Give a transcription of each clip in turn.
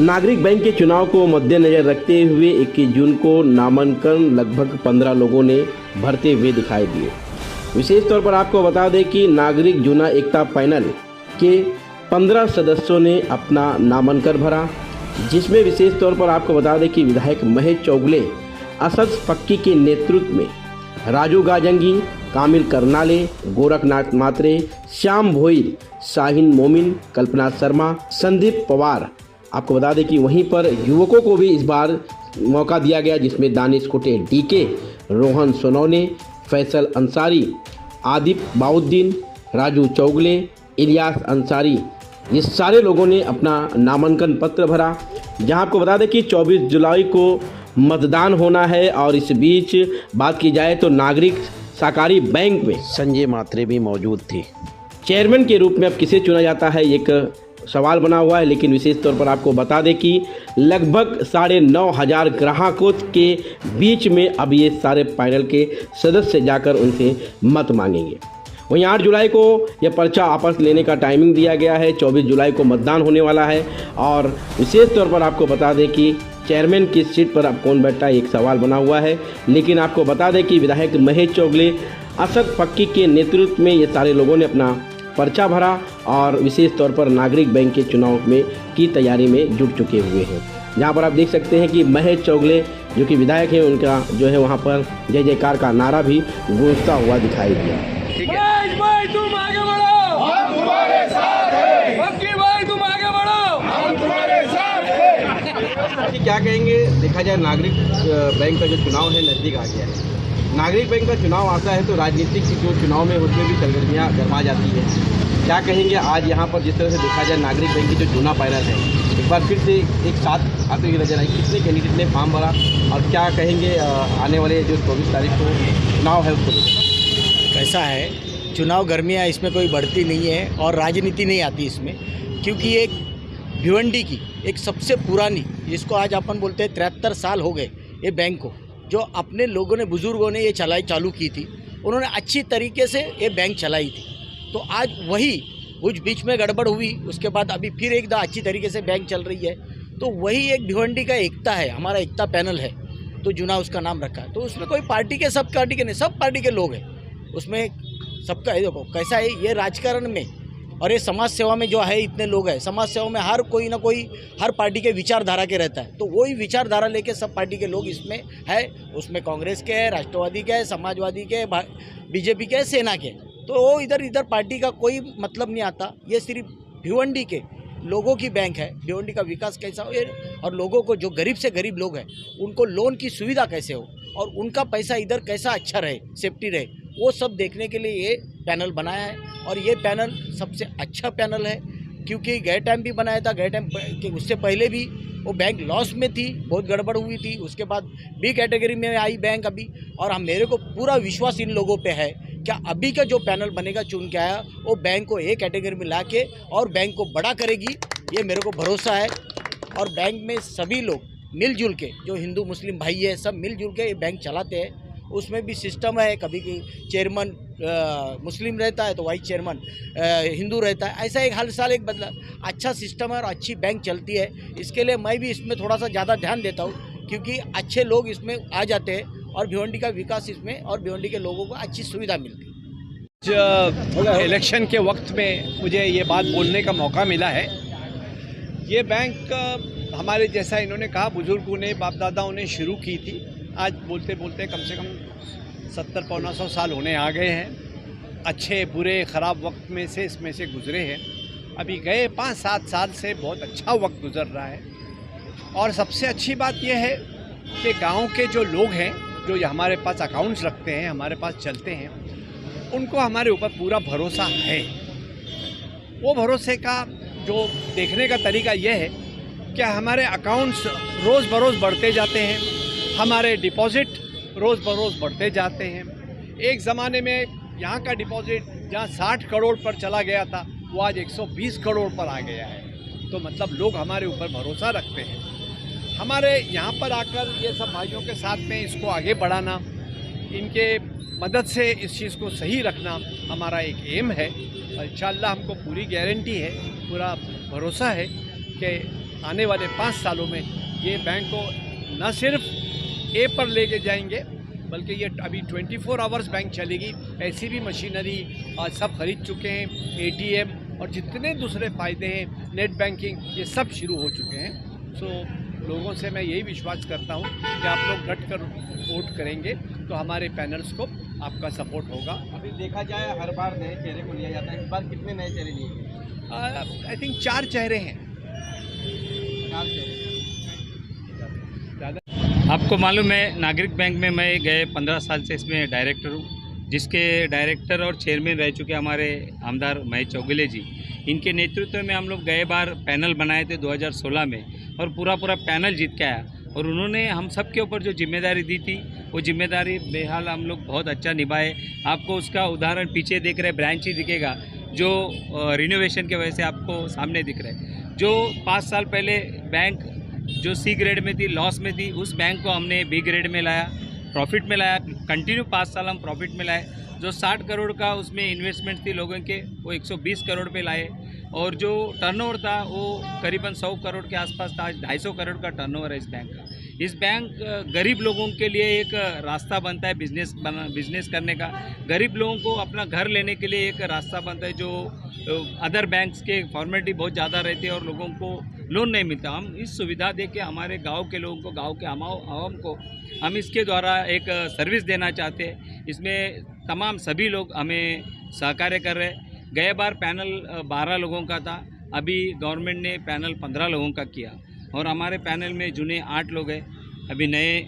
नागरिक बैंक के चुनाव को मद्देनजर रखते हुए 21 जून को नामांकन लगभग 15 लोगों ने भरते हुए दिखाई दिए। विशेष तौर पर आपको बता दें कि नागरिक जूना एकता पैनल के 15 सदस्यों ने अपना नामांकन भरा, जिसमें विशेष तौर पर आपको बता दें कि विधायक महेश चौगले, असद फक्की के नेतृत्व में राजू गाजंगी, कामिल करनाले, गोरखनाथ मात्रे, श्याम भोईर, शाहीन मोमिन, कल्पना शर्मा, संदीप पवार। आपको बता दें कि वहीं पर युवकों को भी इस बार मौका दिया गया, जिसमें दानिश कुटे डीके, रोहन सोनौने, फैसल अंसारी, आदिप बाउद्दीन, राजू चौगले, इलियास अंसारी, ये सारे लोगों ने अपना नामांकन पत्र भरा। जहां आपको बता दें कि 24 जुलाई को मतदान होना है। और इस बीच बात की जाए तो नागरिक सहकारी बैंक में संजय मात्रे भी मौजूद थे। चेयरमैन के रूप में अब किसे चुना जाता है, एक सवाल बना हुआ है। लेकिन विशेष तौर पर आपको बता दें कि लगभग 9,500 ग्राहकों के बीच में अब ये सारे पैनल के सदस्य जाकर उनसे मत मांगेंगे। वहीं 8 जुलाई को यह पर्चा वापस लेने का टाइमिंग दिया गया है। 24 जुलाई को मतदान होने वाला है। और विशेष तौर पर आपको बता दें कि चेयरमैन की सीट पर अब कौन बैठा है, एक सवाल बना हुआ है। लेकिन आपको बता दें कि विधायक महेश चौगले, असद फक्की के नेतृत्व में ये सारे लोगों ने अपना पर्चा भरा और विशेष तौर पर नागरिक बैंक के चुनाव में की तैयारी में जुट चुके हुए हैं। जहां पर आप देख सकते हैं कि महेश चौगले जो कि विधायक हैं, उनका जो है वहां पर जय जयकार का नारा भी गूंजता हुआ दिखाई दिया। ठीक है भाई, तुम आगे बढ़ो, हम तुम्हारे साथ हैं। फक्की भाई तुम आगे बढ़ो, हम तुम्हारे साथ हैं। क्या कहेंगे, देखा जाए नागरिक बैंक का जो चुनाव है नज़दीक आ गया है। नागरिक बैंक का चुनाव आता है तो राजनीतिक जो चुनाव में उसमें भी सरगर्मियाँ गरमा जाती है। क्या कहेंगे आज यहाँ पर जिस तरह से देखा जाए नागरिक बैंक की जो चुनाव पैनल है, एक बार फिर से एक साथ आते हुए नजर आई, कितने कैंडिडेट ने फॉर्म भरा और क्या कहेंगे आने वाले जो 24 तारीख को चुनाव है उसको कैसा है? चुनाव गर्मियाँ इसमें कोई बढ़ती नहीं है और राजनीति नहीं आती इसमें, क्योंकि एक भिवंडी की एक सबसे पुरानी, जिसको आज अपन बोलते हैं 73 साल हो गए ये बैंक को, जो अपने लोगों ने, बुज़ुर्गों ने ये चालू की थी, उन्होंने अच्छी तरीके से ये बैंक चलाई थी। तो आज वही कुछ बीच में गड़बड़ हुई, उसके बाद अभी फिर एकदम अच्छी तरीके से बैंक चल रही है। तो वही एक भिवंडी का एकता है, हमारा एकता पैनल है, तो जुना उसका नाम रखा है। तो उसमें कोई पार्टी के, सब पार्टी के नहीं, सब पार्टी के लोग हैं उसमें, सबका है। देखो कैसा है, ये राजकारण में और ये समाज सेवा में जो है इतने लोग हैं, समाज सेवा में हर कोई ना कोई हर पार्टी के विचारधारा के रहता है। तो वही विचारधारा लेके सब पार्टी के लोग इसमें है। उसमें कांग्रेस के है, राष्ट्रवादी के है, समाजवादी के, बीजेपी के, सेना के। तो वो इधर पार्टी का कोई मतलब नहीं आता। ये सिर्फ भिवंडी के लोगों की बैंक है। भिवंडी का विकास कैसा हो और लोगों को, जो गरीब से गरीब लोग हैं, उनको लोन की सुविधा कैसे हो और उनका पैसा इधर कैसा अच्छा रहे, सेफ्टी रहे, वो सब देखने के लिए ये पैनल बनाया है। और ये पैनल सबसे अच्छा पैनल है, क्योंकि गए टाइम भी बनाया था, गए टाइम के उससे पहले भी वो बैंक लॉस में थी, बहुत गड़बड़ हुई थी। उसके बाद बी कैटेगरी में आई बैंक अभी। और मेरे को पूरा विश्वास इन लोगों पे है, क्या अभी का जो पैनल बनेगा, चुन के आया, वो बैंक को एक कैटेगरी में ला के और बैंक को बड़ा करेगी, ये मेरे को भरोसा है। और बैंक में सभी लोग मिलजुल के, जो हिंदू मुस्लिम भाई है, सब मिलजुल के ये बैंक चलाते हैं। उसमें भी सिस्टम है, कभी चेयरमैन मुस्लिम रहता है तो वाइस चेयरमैन हिंदू रहता है। ऐसा एक हर साल एक बदला, अच्छा सिस्टम है और अच्छी बैंक चलती है। इसके लिए मैं भी इसमें थोड़ा सा ज़्यादा ध्यान देता हूँ, क्योंकि अच्छे लोग इसमें आ जाते हैं और भिवंडी का विकास इसमें और भिवंडी के लोगों को अच्छी सुविधा मिलती है। इलेक्शन के वक्त में मुझे ये बात बोलने का मौका मिला है। ये बैंक हमारे जैसा इन्होंने कहा, बुजुर्गों ने, बाप दादाओं ने शुरू की थी। आज बोलते बोलते कम से कम 70-100 साल होने आ गए हैं। अच्छे बुरे ख़राब वक्त में से इसमें से गुज़रे हैं। अभी गए 5-7 साल से बहुत अच्छा वक्त गुज़र रहा है। और सबसे अच्छी बात यह है कि गांव के जो लोग हैं, जो हमारे पास अकाउंट्स रखते हैं, हमारे पास चलते हैं, उनको हमारे ऊपर पूरा भरोसा है। वो भरोसे का जो देखने का तरीका यह है कि हमारे अकाउंट्स रोज़ बरोज़ बढ़ते जाते हैं, हमारे डिपॉज़िट रोज़ बरोज़ बढ़ते जाते हैं। एक ज़माने में यहाँ का डिपॉज़िट जहाँ 60 करोड़ पर चला गया था, वो आज 120 करोड़ पर आ गया है। तो मतलब लोग हमारे ऊपर भरोसा रखते हैं। हमारे यहाँ पर आकर ये सब भाइयों के साथ में इसको आगे बढ़ाना, इनके मदद से इस चीज़ को सही रखना हमारा एक एम है। और इंशाअल्लाह हमको पूरी गारंटी है, पूरा भरोसा है कि आने वाले 5 सालों में ये बैंक को न सिर्फ ए पर लेके जाएंगे, बल्कि ये अभी 24 आवर्स बैंक चलेगी। ऐसी भी मशीनरी आज सब खरीद चुके हैं, ATM और जितने दूसरे फ़ायदे हैं, नेट बैंकिंग, ये सब शुरू हो चुके हैं। सो लोगों से मैं यही विश्वास करता हूँ कि आप लोग डट कर वोट करेंगे तो हमारे पैनल्स को आपका सपोर्ट होगा। अभी देखा जाए हर बार नए चेहरे को लिया जाता है, इस बार कितने नए चेहरे लिए गए? आई थिंक 4 चेहरे हैं। 4 चेहरे। आपको मालूम है नागरिक बैंक में मैं गए 15 साल से इसमें डायरेक्टर हूँ, जिसके डायरेक्टर और चेयरमैन रह चुके हमारे आमदार महेश चौगुले जी। इनके नेतृत्व में हम लोग गए बार पैनल बनाए थे 2016 में और पूरा पैनल जीत के आया। और उन्होंने हम सब के ऊपर जो जिम्मेदारी दी थी वो जिम्मेदारी बेहाल हम लोग बहुत अच्छा निभाए। आपको उसका उदाहरण पीछे दिख रहे, ब्रांच ही दिखेगा जो रिनोवेशन के वजह से आपको सामने दिख रहे। जो 5 साल पहले बैंक जो C ग्रेड में थी, लॉस में थी, उस बैंक को हमने B ग्रेड में लाया, प्रॉफिट में लाया। कंटिन्यू 5 साल हम प्रॉफिट में लाए। जो 60 करोड़ का उसमें इन्वेस्टमेंट थी लोगों के, वो 120 करोड़ पे लाए। और जो टर्नओवर था वो करीबन 100 करोड़ के आसपास था। आज 250 करोड़ का टर्नओवर है इस बैंक का। इस बैंक गरीब लोगों के लिए एक रास्ता बनता है बिजनेस करने का। गरीब लोगों को अपना घर लेने के लिए एक रास्ता बनता है। जो अदर बैंक्स के फॉर्मेलिटी बहुत ज़्यादा रहती है और लोगों को लोन नहीं मिलता। हम इस सुविधा दे के हमारे गांव के लोगों को, गांव के आवाम को हम इसके द्वारा एक सर्विस देना चाहते हैं। इसमें तमाम सभी लोग हमें सहकार्य कर रहे हैं। गए बार पैनल 12 लोगों का था, अभी गवर्नमेंट ने पैनल 15 लोगों का किया। और हमारे पैनल में जुने 8 लोग हैं, अभी नए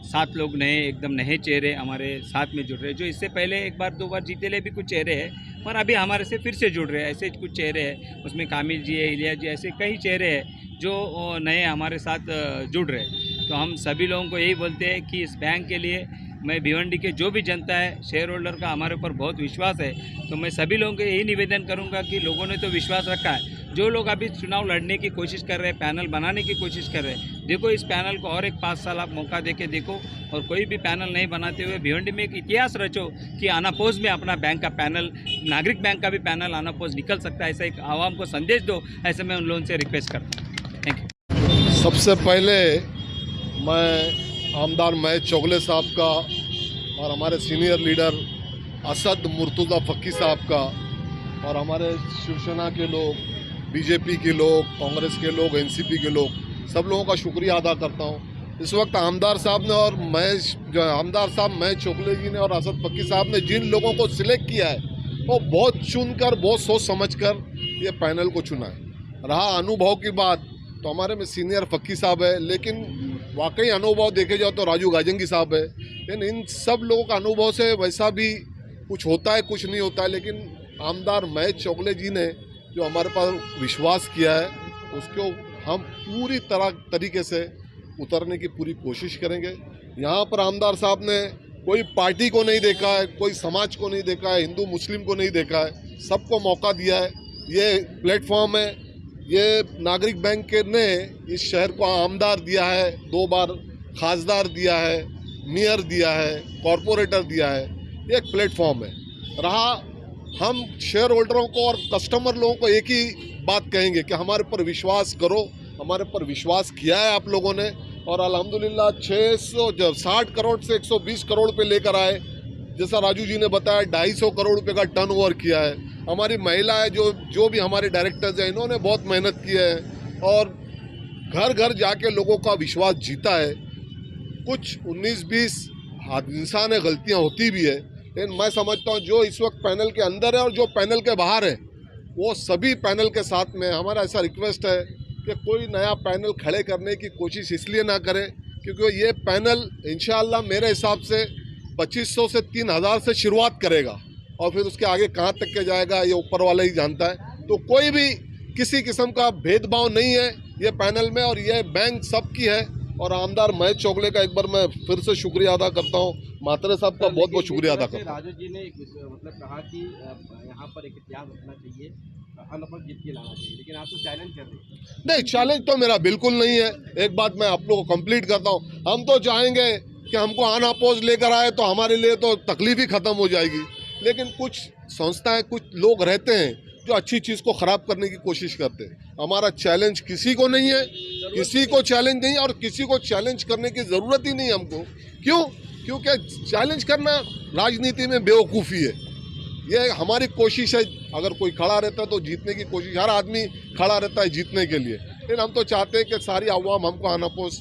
7 लोग नए एकदम नए चेहरे हमारे साथ में जुड़ रहे हैं। जो इससे पहले 1 बार 2 बार जीते ले भी कुछ चेहरे हैं, पर अभी हमारे से फिर से जुड़ रहे हैं। ऐसे कुछ चेहरे हैं, उसमें कामिल जी है, इलिया जी, ऐसे कई चेहरे हैं जो नए हमारे साथ जुड़ रहे हैं। तो हम सभी लोगों को यही बोलते हैं कि इस बैंक के लिए मैं भिवंडी के जो भी जनता है, शेयर होल्डर का हमारे ऊपर बहुत विश्वास है। तो मैं सभी लोगों को यही निवेदन करूंगा कि लोगों ने तो विश्वास रखा है। जो लोग अभी चुनाव लड़ने की कोशिश कर रहे हैं, पैनल बनाने की कोशिश कर रहे हैं, देखो इस पैनल को और एक 5 साल आप मौका दे के देखो। और कोई भी पैनल नहीं बनाते हुए भिवंडी में एक इतिहास रचो कि आनापोज में अपना बैंक का पैनल, नागरिक बैंक का भी पैनल आनापोज निकल सकता है। ऐसा एक आवाम को संदेश दो, ऐसे मैं उन लोगों से रिक्वेस्ट करता हूँ। Thank you. सबसे पहले मैं आमदार महेश चौगुले साहब का और हमारे सीनियर लीडर असद मुर्तुज़ा फ़क्की साहब का और हमारे शिवसेना के लोग, बीजेपी के लोग, कांग्रेस के लोग, एनसीपी के लोग, सब लोगों का शुक्रिया अदा करता हूँ। इस वक्त आमदार साहब ने और आमदार साहब महेश चौगुले जी ने और असद फ़क्की साहब ने जिन लोगों को सिलेक्ट किया है वो बहुत चुनकर, बहुत सोच समझकर ये पैनल को चुना है। रहा अनुभव की बात, तो हमारे में सीनियर फ़क्की साहब है, लेकिन वाकई अनुभव देखे जाओ तो राजू गाजंगी साहब है। लेकिन इन सब लोगों का अनुभव से वैसा भी कुछ होता है, कुछ नहीं होता है। लेकिन आमदार महेश चौगुले जी ने जो हमारे पास विश्वास किया है, उसको हम पूरी तरीके से उतरने की पूरी कोशिश करेंगे। यहाँ पर आमदार साहब ने कोई पार्टी को नहीं देखा है, कोई समाज को नहीं देखा है, हिंदू मुस्लिम को नहीं देखा है, सबको मौका दिया है। ये प्लेटफॉर्म है, ये नागरिक बैंक ने इस शहर को आमदार दिया है, 2 बार खासदार दिया है, मेयर दिया है, कॉरपोरेटर दिया है। ये एक प्लेटफॉर्म है। रहा हम शेयर होल्डरों को और कस्टमर लोगों को एक ही बात कहेंगे कि हमारे पर विश्वास करो। हमारे पर विश्वास किया है आप लोगों ने और अल्हम्दुलिल्लाह 660 करोड़ से 120 करोड़ पे लेकर आए। जैसा राजू जी ने बताया 250 करोड़ रुपए का टर्नओवर किया है। हमारी महिलाएं जो भी हमारे डायरेक्टर्स हैं, इन्होंने बहुत मेहनत की है और घर घर जाके लोगों का विश्वास जीता है। कुछ 19-20 इंसान गलतियां होती भी है, लेकिन मैं समझता हूं जो इस वक्त पैनल के अंदर है और जो पैनल के बाहर है, वो सभी पैनल के साथ में। हमारा ऐसा रिक्वेस्ट है कि कोई नया पैनल खड़े करने की कोशिश इसलिए ना करे क्योंकि ये पैनल इंशाअल्लाह मेरे हिसाब से 2500 से 3000 से शुरुआत करेगा और फिर उसके आगे कहाँ तक के जाएगा ये ऊपर वाला ही जानता है। तो कोई भी किसी किस्म का भेदभाव नहीं है ये पैनल में और ये बैंक सबकी है। और आमदार महेश चौगुले का एक बार मैं फिर से शुक्रिया अदा करता हूँ, मात्रे साहब का बहुत बहुत शुक्रिया अदा करता हूँ। राजू जी ने मतलब कहा कि यहाँ पर एक इतिहास रखना चाहिए, अनपढ़ जीत के लाना चाहिए, लेकिन आप तो चैलेंज कर रहे हैं। नहीं, चैलेंज तो मेरा बिल्कुल नहीं है। एक बात मैं आप लोगों को कंप्लीट करता हूँ, हम तो चाहेंगे कि हमको अनअपोज लेकर आए तो हमारे लिए तो तकलीफ ही खत्म हो जाएगी। लेकिन कुछ संस्थाएं, कुछ लोग रहते हैं जो अच्छी चीज़ को ख़राब करने की कोशिश करते हैं। हमारा चैलेंज किसी को नहीं है, किसी को चैलेंज नहीं है और किसी को चैलेंज करने की ज़रूरत ही नहीं है हमको। क्यों? क्योंकि चैलेंज करना राजनीति में बेवकूफ़ी है। ये हमारी कोशिश है, अगर कोई खड़ा रहता है तो जीतने की कोशिश, हर आदमी खड़ा रहता है जीतने के लिए, लेकिन हम तो चाहते हैं कि सारी आवाम हमको आनापोस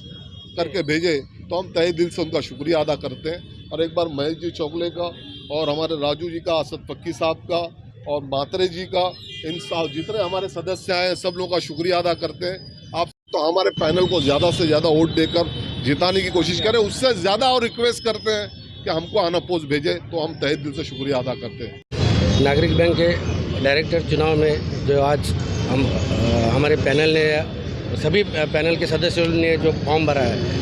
करके भेजे, तो हम तहे दिल से उनका शुक्रिया अदा करते हैं। और एक बार महेश जी चौगले का और हमारे राजू जी का, असद फक्की साहब का और मात्रे जी का, इन जितने हमारे सदस्य आए सब लोगों का शुक्रिया अदा करते हैं। आप तो हमारे पैनल को ज़्यादा से ज़्यादा वोट देकर जिताने की कोशिश करें, उससे ज़्यादा और रिक्वेस्ट करते हैं कि हमको आनापोस भेजे, तो हम तहे दिल से शुक्रिया अदा करते हैं। नागरिक बैंक के डायरेक्टर चुनाव में जो आज हमारे पैनल ने, सभी पैनल के सदस्यों ने जो फॉर्म भरा है,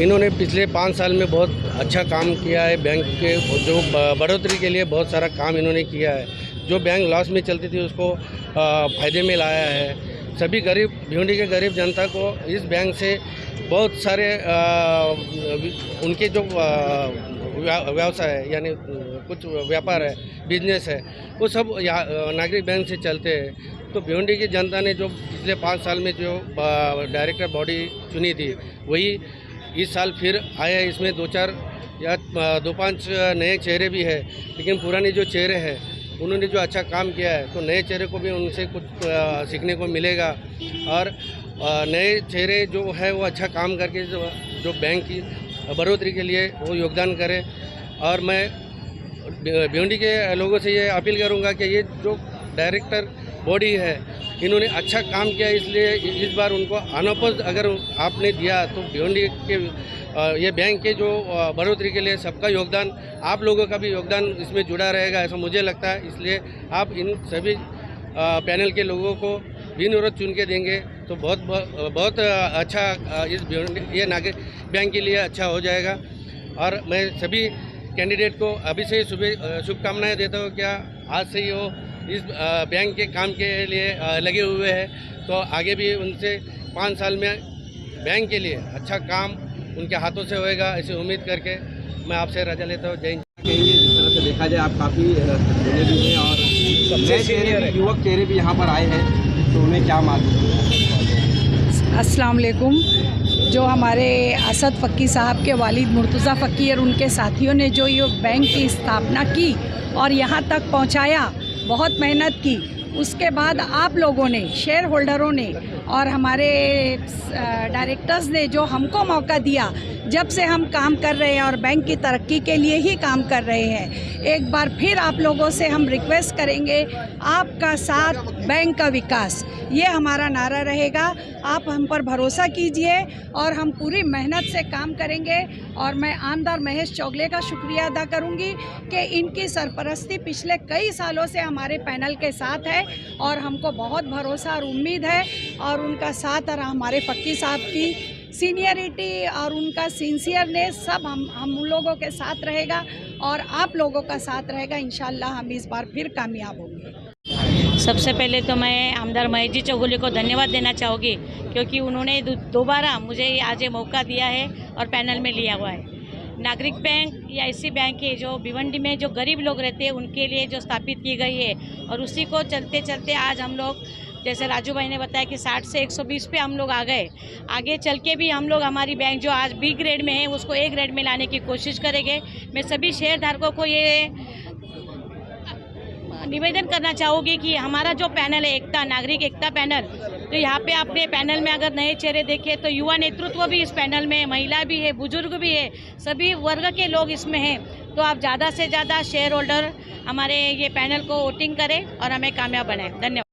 इन्होंने पिछले 5 साल में बहुत अच्छा काम किया है। बैंक के जो बढ़ोतरी के लिए बहुत सारा काम इन्होंने किया है। जो बैंक लॉस में चलती थी उसको फ़ायदे में लाया है। सभी गरीब, भिवंडी के गरीब जनता को इस बैंक से बहुत सारे उनके जो व्यवसाय है, यानी कुछ व्यापार है, बिजनेस है, वो सब नागरिक बैंक से चलते हैं। तो भिवंडी की जनता ने जो पिछले 5 साल में जो डायरेक्टर बॉडी चुनी थी, वही इस साल फिर आया है। इसमें 2-4 या 2-5 नए चेहरे भी है, लेकिन पुराने जो चेहरे हैं उन्होंने जो अच्छा काम किया है, तो नए चेहरे को भी उनसे कुछ सीखने को मिलेगा। और नए चेहरे जो है वो अच्छा काम करके जो बैंक की बढ़ोतरी के लिए वो योगदान करें। और मैं भिवंडी के लोगों से ये अपील करूंगा कि ये जो डायरेक्टर बॉडी है, इन्होंने अच्छा काम किया, इसलिए इस बार उनको अनोपज अगर आपने दिया तो भिवंडी के ये बैंक के जो बढ़ोतरी के लिए सबका योगदान, आप लोगों का भी योगदान इसमें जुड़ा रहेगा, ऐसा मुझे लगता है। इसलिए आप इन सभी पैनल के लोगों को बिनविरोध चुन के देंगे तो बहुत अच्छा इस ये नागरिक बैंक के लिए अच्छा हो जाएगा। और मैं सभी कैंडिडेट को अभी से शुभकामनाएं देता हूँ। क्या आज से ही वो इस बैंक के काम के लिए लगे हुए हैं, तो आगे भी उनसे 5 साल में बैंक के लिए अच्छा काम उनके हाथों से होएगा, ऐसी उम्मीद करके मैं आपसे रजा लेता हूँ। जय हिंद। जिस तरह से देखा जाए आप काफ़ी जुड़े भी हैं और नए चेहरे भी, युवक चेहरे भी यहाँ पर आए हैं, तो उन्हें क्या मालूम? अस्सलाम वालेकुम। जो हमारे असद फ़क्की साहब के वालिद मुर्तज़ा फ़क्की और उनके साथियों ने जो ये बैंक की स्थापना की और यहाँ तक पहुँचाया, बहुत मेहनत की, उसके बाद आप लोगों ने, शेयर होल्डरों ने और हमारे डायरेक्टर्स ने जो हमको मौका दिया, जब से हम काम कर रहे हैं और बैंक की तरक्की के लिए ही काम कर रहे हैं। एक बार फिर आप लोगों से हम रिक्वेस्ट करेंगे, आपका साथ बैंक का विकास, ये हमारा नारा रहेगा। आप हम पर भरोसा कीजिए और हम पूरी मेहनत से काम करेंगे। और मैं आमदार महेश चौगले का शुक्रिया अदा करूंगी कि इनकी सरपरस्ती पिछले कई सालों से हमारे पैनल के साथ है और हमको बहुत भरोसा और उम्मीद है। और उनका साथ और हमारे फ़क्की साहब की सीनियरिटी और उनका सिंसियरनेस सब हम लोगों के साथ रहेगा और आप लोगों का साथ रहेगा। इंशाल्लाह हम इस बार फिर कामयाब होंगे। सबसे पहले तो मैं आमदार महेश जी चौगले को धन्यवाद देना चाहूँगी, क्योंकि उन्होंने दोबारा मुझे आज ये मौका दिया है और पैनल में लिया हुआ है। नागरिक बैंक या ऐसी बैंक है जो भिवंडी में जो गरीब लोग रहते हैं उनके लिए जो स्थापित की गई है, और उसी को चलते चलते आज हम लोग, जैसे राजू भाई ने बताया कि 60 से 120 पे हम लोग आ गए। आगे चल के भी हम लोग हमारी बैंक जो आज बी ग्रेड में है उसको ए ग्रेड में लाने की कोशिश करेंगे। मैं सभी शेयर धारकों को ये निवेदन करना चाहूँगी कि हमारा जो पैनल है, एकता नागरिक एकता पैनल, तो यहाँ पे आपने पैनल में अगर नए चेहरे देखे तो युवा नेतृत्व भी इस पैनल में है, महिला भी है, बुजुर्ग भी है, सभी वर्ग के लोग इसमें हैं। तो आप ज़्यादा से ज़्यादा शेयर होल्डर हमारे ये पैनल को वोटिंग करें और हमें कामयाब बनाएं। धन्यवाद।